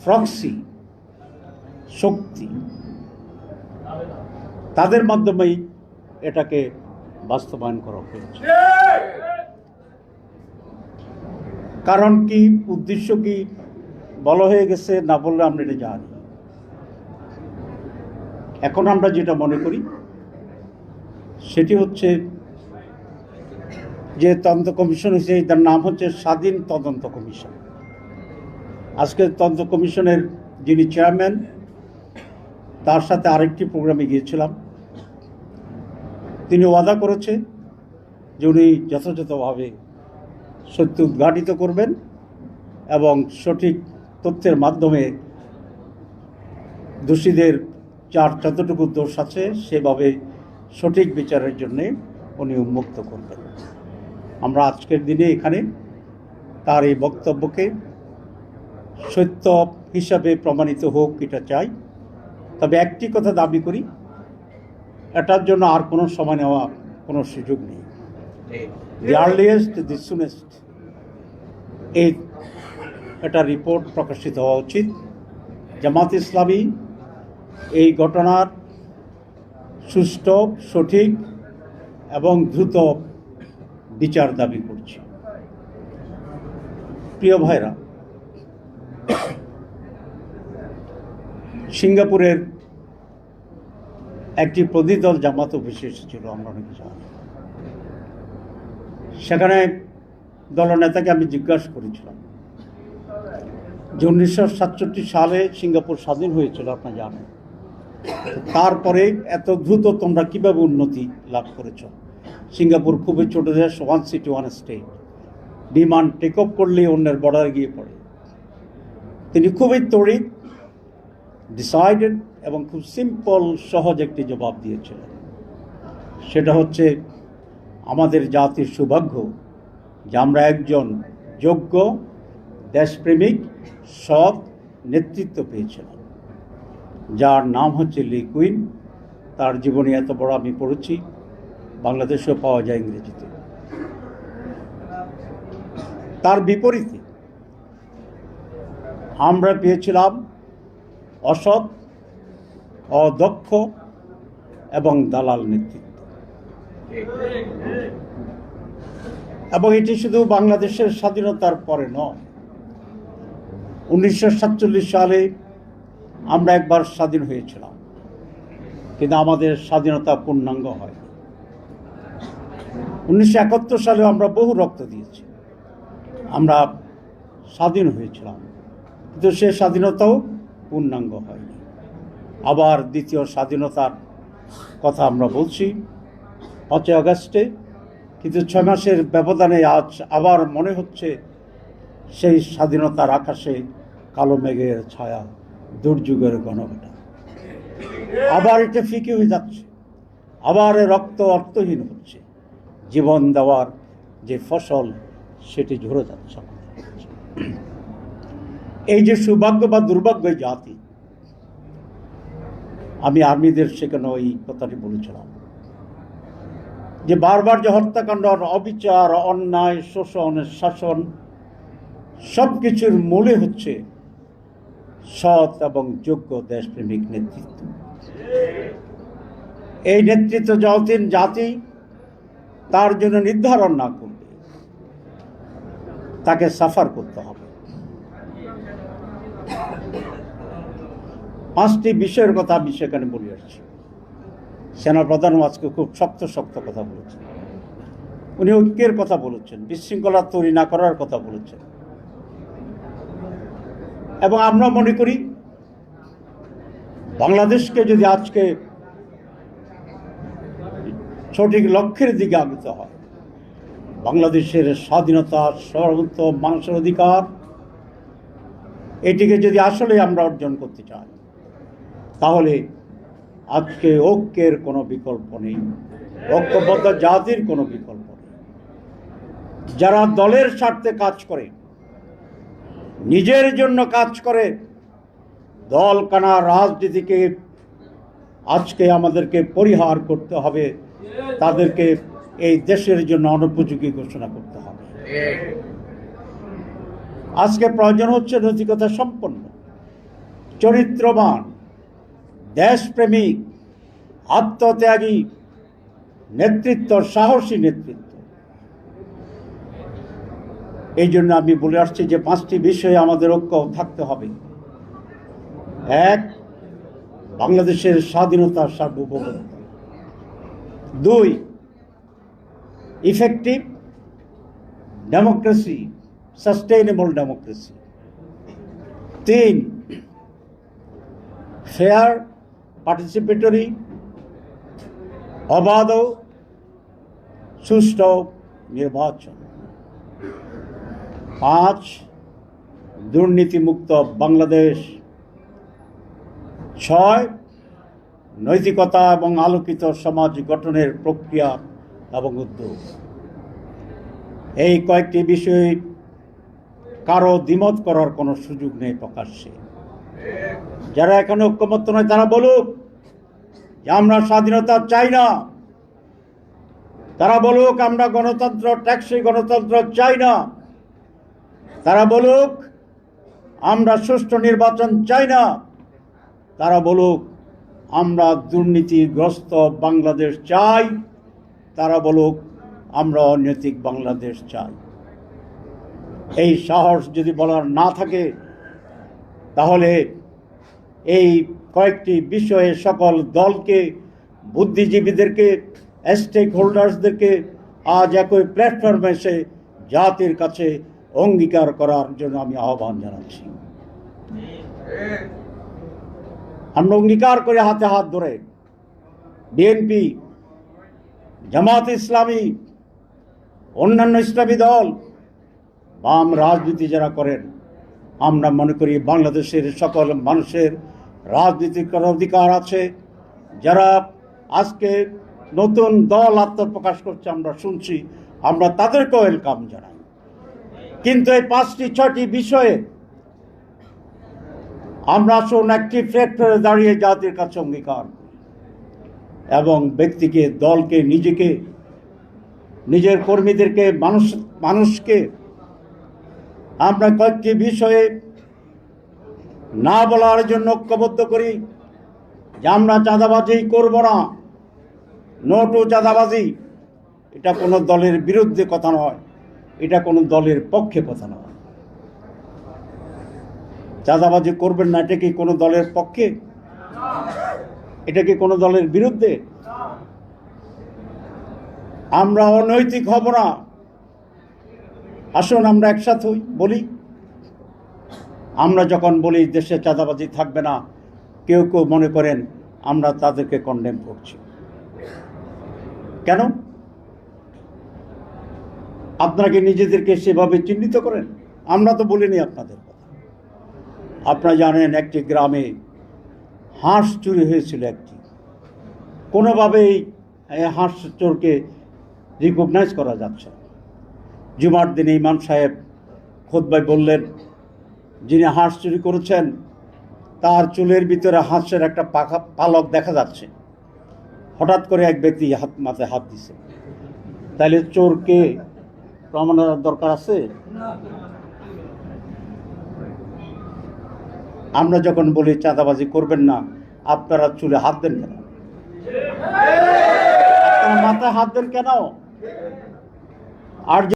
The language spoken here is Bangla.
প্রক্সি শক্তি, তাদের মাধ্যমেই এটাকে বাস্তবায়ন করা হয়েছে। কারণ কি, উদ্দেশ্য কি বলা হয়ে গেছে, না বললে আমরা এটা জানি। এখন আমরা যেটা মনে করি সেটি হচ্ছে যে তদন্ত কমিশন হয়েছে, তার নাম হচ্ছে স্বাধীন তদন্ত কমিশন। আজকে তদন্ত কমিশনের যিনি চেয়ারম্যান, তার সাথে আরেকটি প্রোগ্রামে গিয়েছিলাম। তিনি ওয়াদা করেছে যে উনি যথাযথভাবে সত্য উদ্ঘাটিত করবেন এবং সঠিক তথ্যের মাধ্যমে দোষীদের যার যতটুকু দোষ আছে সেভাবে সঠিক বিচারের জন্যে উনি উন্মুক্ত করবেন। আমরা আজকের দিনে এখানে তার এই বক্তব্যকে সত্য হিসাবে প্রমাণিত হোক এটা চাই। তবে একটি কথা দাবি করি, এটার জন্য আর কোনো সময় নেওয়া কোনো সুযোগ নেই। দি আর্লিয়েস্ট দি সুনেস্ট এটা রিপোর্ট প্রকাশিত হওয়া উচিত। জামাত ইসলামী এই ঘটনার সুষ্ঠু, সঠিক এবং দ্রুত বিচার দাবি করছে। প্রিয় ভাইরা, সিঙ্গাপুরের একটি প্রতিদল জামাত অফিসে এসেছিল, আমরা অনেকে জানি। সেখানে দলনেতাকে আমি জিজ্ঞাসা করেছিলাম যে 1967 সালে সিঙ্গাপুর স্বাধীন হয়েছিল, আপনারা জানেন, তারপরে এত দ্রুত তোমরা কিভাবে উন্নতি লাভ করেছ? সিঙ্গাপুর খুবই ছোট দেশ, ওয়ান সিটি ওয়ান স্টেট, বিমান টেক অফ করলেই অন্যের বর্ডার গিয়ে পড়ে। তিনি খুবই তড়িৎ, ডিসাইডেড এবং খুব সিম্পল সহজ একটি জবাব দিয়েছিলেন। সেটা হচ্ছে, আমাদের জাতির সৌভাগ্য যে আমরা একজন যোগ্য, দেশপ্রেমিক, সৎ নেতৃত্ব পেয়েছিলাম, যার নাম হচ্ছে লি কুইন। তার জীবনী এত বড় আমি পড়েছি, বাংলাদেশেও পাওয়া যায় ইংরেজিতে। তার বিপরীতে আমরা পেয়েছিলাম অসৎ, অদক্ষ এবং দালাল নেতৃত্ব। এবং এটি শুধু বাংলাদেশের স্বাধীনতার পরে নয়, 1947 সালে আমরা একবার স্বাধীন হয়েছিলাম, কিন্তু আমাদের স্বাধীনতা পূর্ণাঙ্গ হয়। 1971 সালে আমরা বহু রক্ত দিয়েছি, আমরা স্বাধীন হয়েছিলাম, কিন্তু সে স্বাধীনতাও পূর্ণাঙ্গ হয়নি। আবার দ্বিতীয় স্বাধীনতার কথা আমরা বলছি 5 আগস্টে, কিন্তু 6 মাসের ব্যবধানে আজ আবার মনে হচ্ছে সেই স্বাধীনতার আকাশে কালো মেঘের ছায়া, দুর্যোগের ঘনঘটা। আবার এটা ফিকে হয়ে যাচ্ছে, আবার রক্ত অর্থহীন হচ্ছে, জীবন দেওয়ার যে ফসল সেটি ঝরে যাচ্ছে। এই যে সৌভাগ্য বা দুর্ভাগ্য জাতি, আমি আর্মিদের সেখানে ওই কথাটি বলেছিলাম যে বারবার যে হত্যাকাণ্ড, অবিচার, অন্যায়, শোষণ, শাসন, সব কিছুর মূলে হচ্ছে সৎ এবং যোগ্য দেশপ্রেমিক নেতৃত্ব। এই নেতৃত্ব যতদিন জাতি তার জন্য নির্ধারণ না করবে, তাকে সাফার করতে হবে। 5টি বিষয়ের কথা আমি সেখানে বলে আসছি। সেনাপ্রধানও আজকে খুব শক্ত শক্ত কথা বলেছেন। উনি ঐক্যের কথা বলেছেন, বিশৃঙ্খলা তৈরি না করার কথা বলেছেন। এবং আমরা মনে করি বাংলাদেশকে যদি আজকে সঠিক লক্ষ্যের দিকে আগাতে হয়, বাংলাদেশের স্বাধীনতা, সার্বভৌমত্ব, মানুষের অধিকার, এটিকে যদি আসলে আমরা অর্জন করতে চাই, তাহলে আজকে ঐক্যের কোনো বিকল্প নেই, ঐক্যবদ্ধ জাতির কোনো বিকল্প নেই। যারা দলের স্বার্থে কাজ করে, নিজের জন্য কাজ করে, দল কানা রাজনীতিকে আজকে আমাদেরকে পরিহার করতে হবে, তাদেরকে এই দেশের জন্য অনুপযোগী ঘোষণা করতে হবে। আজকে প্রয়োজন হচ্ছে নৈতিকতা সম্পন্ন চরিত্রবান, দেশপ্রেমিক, আত্মত্যাগী নেতৃত্ব, সাহসী নেতৃত্ব। এই জন্য আমি বলে আসছি যে 5টি বিষয়ে আমাদের ঐক্য থাকতে হবে। 1, বাংলাদেশের স্বাধীনতা, সার্বভৌমত্ব। 2, effective democracy, sustainable democracy. 3, fair, participatory, অবাধ, সুষ্ঠু নির্বাচন। 5, দুর্নীতিমুক্ত বাংলাদেশ। 6, নৈতিকতা এবং আলোকিত সমাজ গঠনের প্রক্রিয়া এবং উদ্যোগ। এই কয়েকটি বিষয়ে কারো দ্বিমত করার কোনো সুযোগ নেই প্রকাশ্যে। যারা এখানে ঐক্যমত্য নয় তারা বলুক যে আমরা স্বাধীনতা চাই না। তারা বলুক আমরা গণতন্ত্র, ট্যাক্সি গণতন্ত্র চাই না। তারা বলুক আমরা সুষ্ঠু নির্বাচন চাই না। তারা বলুক আমরা দুর্নীতিগ্রস্ত বাংলাদেশ চাই। তারা বলুক আমরা অনৈতিক বাংলাদেশ চাই। এই সাহস যদি বলার না থাকে তাহলে এই কয়েকটি বিষয়ে সকল দলকে, বুদ্ধিজীবীদেরকে, স্টেক হোল্ডার্সদেরকে আজ একই প্ল্যাটফর্মে এসে জাতির কাছে অঙ্গীকার করার জন্য আমি আহ্বান জানাচ্ছি। আমরা অঙ্গীকার করে হাতে হাত ধরে বিএনপি, জামাত ইসলামী, অন্যান্য ইসলামী দল, বাম রাজনীতি যারা করেন, আমরা মনে করি বাংলাদেশের সকল মানুষের রাজনীতি করার অধিকার আছে। যারা আজকে নতুন দল আত্মপ্রকাশ করছে আমরা শুনছি, আমরা তাদেরকেও ওয়েলকাম জানাই। কিন্তু এই 5টি 6টি বিষয়ে আমরা আসুন একটি ফ্যাক্টরে দাঁড়িয়ে জাতির কাছে অঙ্গীকার এবং ব্যক্তিকে, দলকে, নিজেকে, নিজের কর্মীদেরকে, মানুষকে আমরা কয়েকটি বিষয়ে না বলার জন্য ঐক্যবদ্ধ করি যে আমরা চাঁদাবাজি করব না, নো টু চাঁদাবাজি। এটা কোনো দলের বিরুদ্ধে কথা নয়, এটা কোনো দলের পক্ষে কথা নয়। চাঁদাবাজি করবেন না, এটা কি কোনো দলের পক্ষে? এটা কি কোনো দলের বিরুদ্ধে? আমরা অনৈতিক হব না। আসুন আমরা একসাথে বলি। আমরা যখন বলি দেশে চাঁদাবাজি থাকবে না, কেউ কেউ মনে করেন আমরা তাদেরকে কন্ডেম করছি। কেন? আপনারা কি নিজেদেরকে সেভাবে চিহ্নিত করেন? আমরা তো বলিনি আপনাদের কথা। আপনারা জানেন একটি গ্রামে হাঁস চুরি হয়েছিল একটি। কোনোভাবেই হাঁস চোরকে রিকগনাইজ করা যাচ্ছে না। জুমার দিনে ইমাম সাহেব খুতবায় বললেন, যিনি হাঁস চুরি করেছেন তার চুলের ভিতরে হাঁসের একটা পালক দেখা যাচ্ছে। হঠাৎ করে এক ব্যক্তি মাথায় হাত দিছে। তাহলে চোরকে প্রমাণের দরকার আছে? আমরা যখন বলি চাঁদাবাজি করবেন না, আপনারা চুলে হাত দেন কেন? আপনারা মাথায় হাত দেন কেন? আর